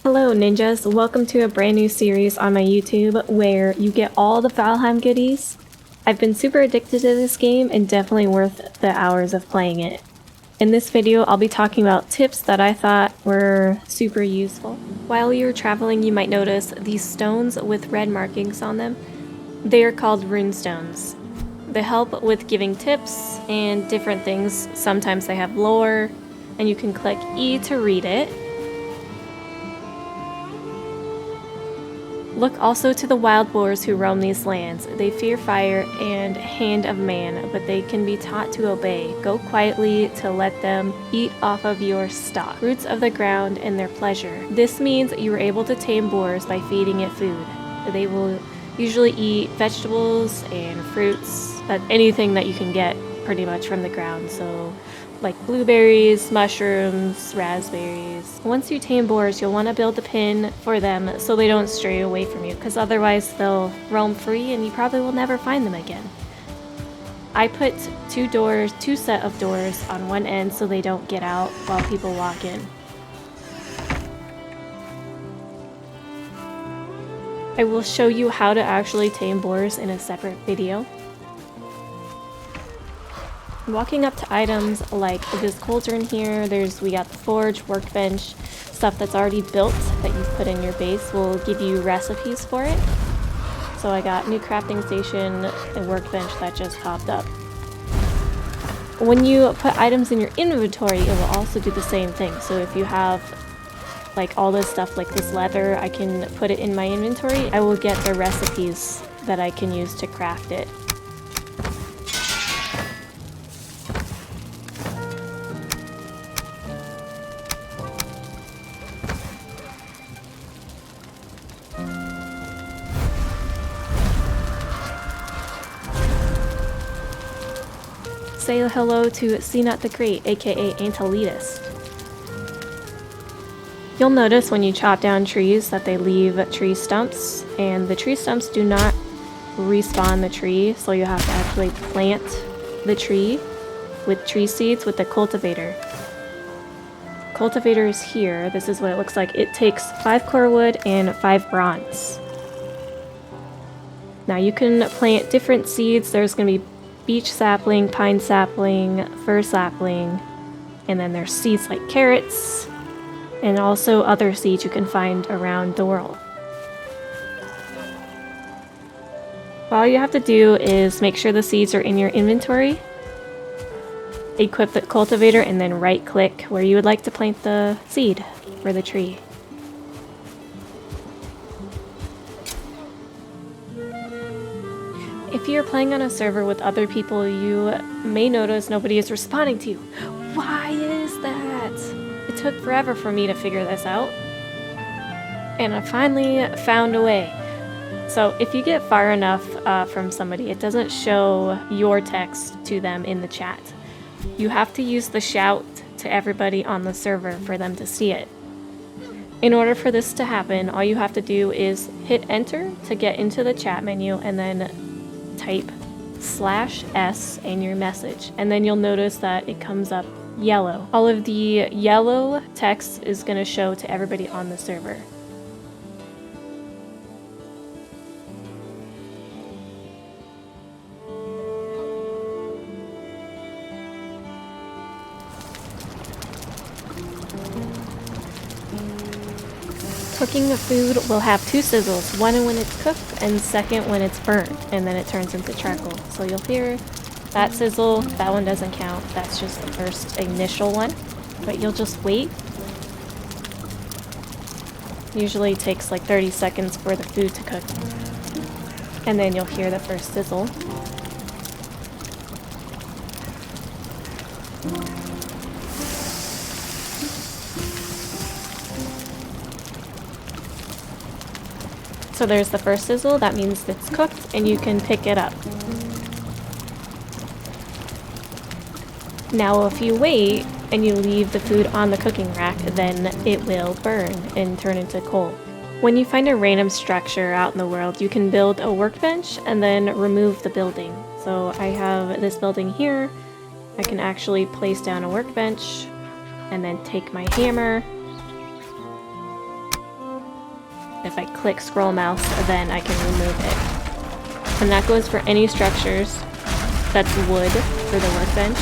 Hello ninjas, welcome to a brand new series on my YouTube where you get all the Valheim goodies. I've been super addicted to this game and definitely worth the hours of playing it. In this video I'll be talking about tips that I thought were super useful. While you're traveling you might notice these stones with red markings on them. They are called Runestones. They help with giving tips and different things. Sometimes they have lore and you can click E to read it. Look also to the wild boars who roam these lands. They fear fire and hand of man, but they can be taught to obey. Go quietly to let them eat off of your stock. Roots of the ground and their pleasure. This means you are able to tame boars by feeding it food. They will usually eat vegetables and fruits, anything that you can get pretty much from the ground. So like blueberries, mushrooms, raspberries. Once you tame boars, you'll want to build a pen for them so they don't stray away from you, because otherwise they'll roam free and you probably will never find them again. I put two set of doors on one end so they don't get out while people walk in. I will show you how to actually tame boars in a separate video. Walking up to items like this cauldron here, we got the forge, workbench, stuff that's already built that you put in your base will give you recipes for it. So I got new crafting station and workbench that just popped up. When you put items in your inventory, it will also do the same thing. So if you have like all this stuff like this leather, I can put it in my inventory. I will get the recipes that I can use to craft it. Say hello to Cnut the Great, aka Antelitist. You'll notice when you chop down trees that they leave tree stumps, and the tree stumps do not respawn the tree, so you have to actually plant the tree with tree seeds with the cultivator. Cultivator is here. This is what it looks like. It takes 5 core wood and 5 bronze. Now you can plant different seeds. There's going to be beech sapling, pine sapling, fir sapling, and then there's seeds like carrots, and also other seeds you can find around the world. All you have to do is make sure the seeds are in your inventory, equip the cultivator, and then right click where you would like to plant the seed for the tree. If you're playing on a server with other people, you may notice nobody is responding to you. Why is that? It took forever for me to figure this out, and I finally found a way. So if you get far enough from somebody, it doesn't show your text to them in the chat. You have to use the shout to everybody on the server for them to see it. In order for this to happen, all you have to do is hit enter to get into the chat menu and then type /s in your message, and then you'll notice that it comes up yellow. All of the yellow text is going to show to everybody on the server. Cooking the food will have 2 sizzles, one when it's cooked and second when it's burnt, and then it turns into charcoal. So you'll hear that sizzle, that one doesn't count, that's just the first initial one, but you'll just wait. Usually it takes like 30 seconds for the food to cook, and then you'll hear the first sizzle. So there's the first sizzle, that means it's cooked and you can pick it up. Now if you wait and you leave the food on the cooking rack, then it will burn and turn into coal. When you find a random structure out in the world, you can build a workbench and then remove the building. So I have this building here. I can actually place down a workbench and then take my hammer if I click scroll mouse, then I can remove it. And that goes for any structures that's wood for the workbench.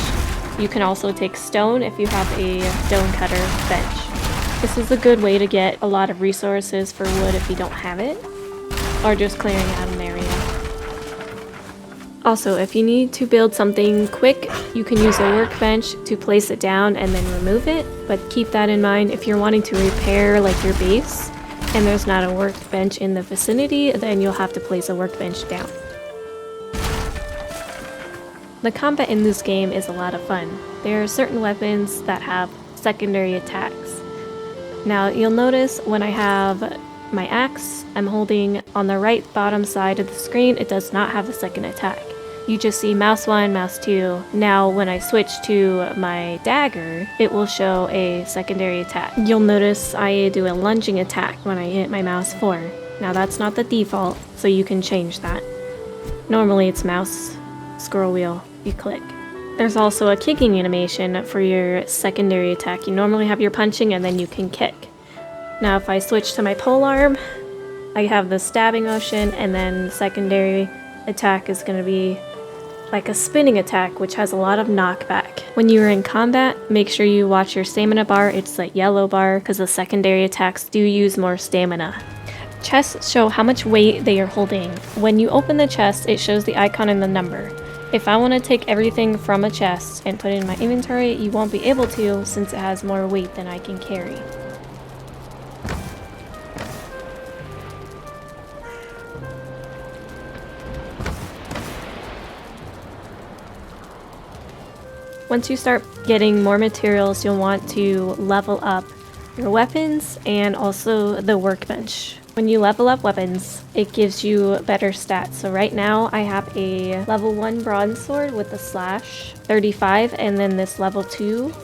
You can also take stone if you have a stone cutter bench. This is a good way to get a lot of resources for wood if you don't have it, or just clearing out an area. Also, if you need to build something quick, you can use a workbench to place it down and then remove it, but keep that in mind if you're wanting to repair like your base and there's not a workbench in the vicinity, then you'll have to place a workbench down. The combat in this game is a lot of fun. There are certain weapons that have secondary attacks. Now you'll notice when I have my axe, I'm holding on the right bottom side of the screen, it does not have a second attack. You just see mouse 1, mouse 2. Now when I switch to my dagger, it will show a secondary attack. You'll notice I do a lunging attack when I hit my mouse 4. Now that's not the default, so you can change that. Normally it's mouse, scroll wheel, you click. There's also a kicking animation for your secondary attack. You normally have your punching and then you can kick. Now if I switch to my polearm, I have the stabbing motion, and then the secondary attack is going to be like a spinning attack, which has a lot of knockback. When you are in combat, make sure you watch your stamina bar. It's the yellow bar because the secondary attacks do use more stamina. Chests show how much weight they are holding. When you open the chest, it shows the icon and the number. If I want to take everything from a chest and put it in my inventory, you won't be able to since it has more weight than I can carry. Once you start getting more materials, you'll want to level up your weapons and also the workbench. When you level up weapons, it gives you better stats. So right now I have a level 1 bronze sword with a slash 35, and then this level 2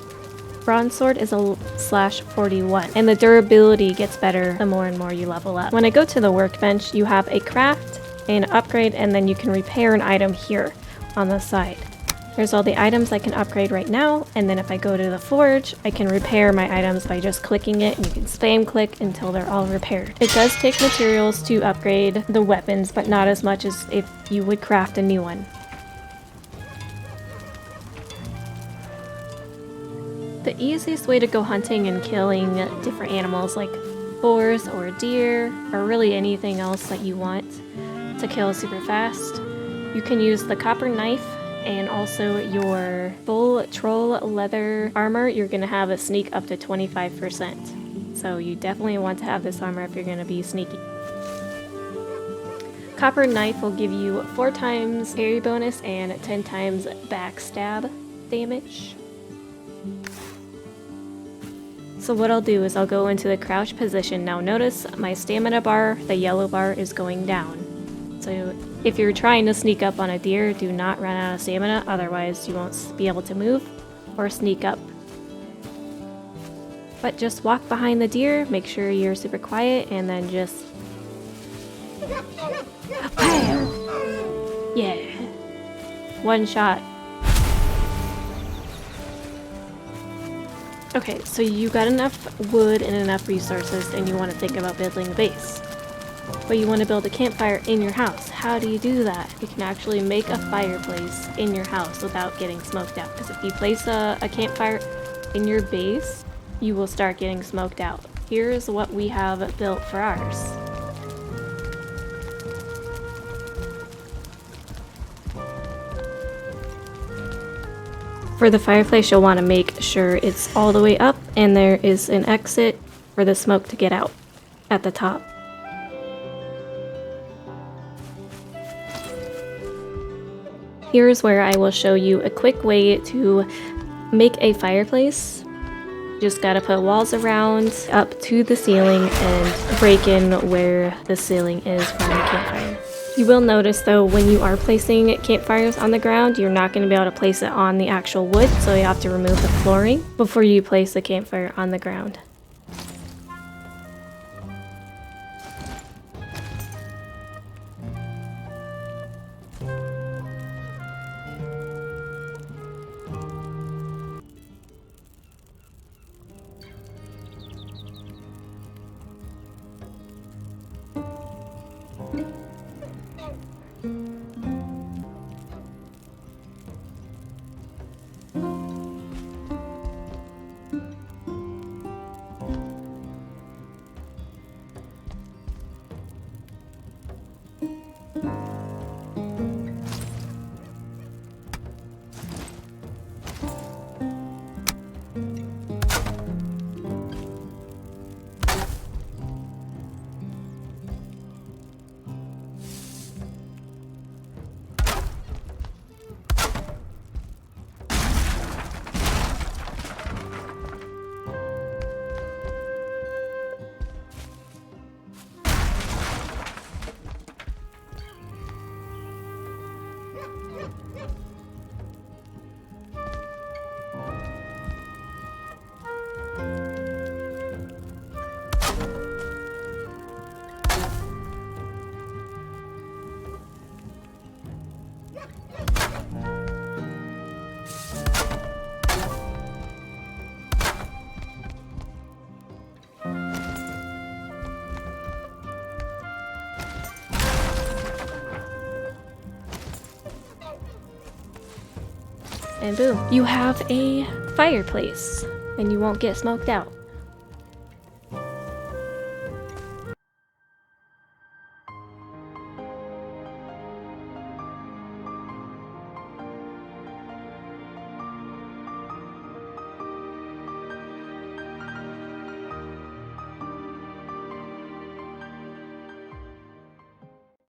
bronze sword is a slash 41. And the durability gets better the more and more you level up. When I go to the workbench, you have a craft, an upgrade, and then you can repair an item here on the side. Here's all the items I can upgrade right now, and then if I go to the forge, I can repair my items by just clicking it, and you can spam click until they're all repaired. It does take materials to upgrade the weapons, but not as much as if you would craft a new one. The easiest way to go hunting and killing different animals like boars or deer, or really anything else that you want to kill super fast, you can use the copper knife and also your full troll leather armor. You're going to have a sneak up to 25%. So you definitely want to have this armor if you're going to be sneaky. Copper knife will give you 4 times parry bonus and 10 times backstab damage. So what I'll do is I'll go into the crouch position. Now notice my stamina bar, the yellow bar, is going down. So if you're trying to sneak up on a deer, do not run out of stamina, otherwise you won't be able to move or sneak up. But just walk behind the deer, make sure you're super quiet, and then just... Bam! Yeah. One shot. Okay, so you got enough wood and enough resources, and you want to think about building a base. But you want to build a campfire in your house. How do you do that? You can actually make a fireplace in your house without getting smoked out. Because if you place a campfire in your base, you will start getting smoked out. Here's what we have built for ours. For the fireplace, you'll want to make sure it's all the way up and there is an exit for the smoke to get out at the top. Here's where I will show you a quick way to make a fireplace. Just gotta put walls around up to the ceiling and break in where the ceiling is from the campfire. You will notice though, when you are placing campfires on the ground, you're not going to be able to place it on the actual wood, so you have to remove the flooring before you place the campfire on the ground. And boom, you have a fireplace and you won't get smoked out.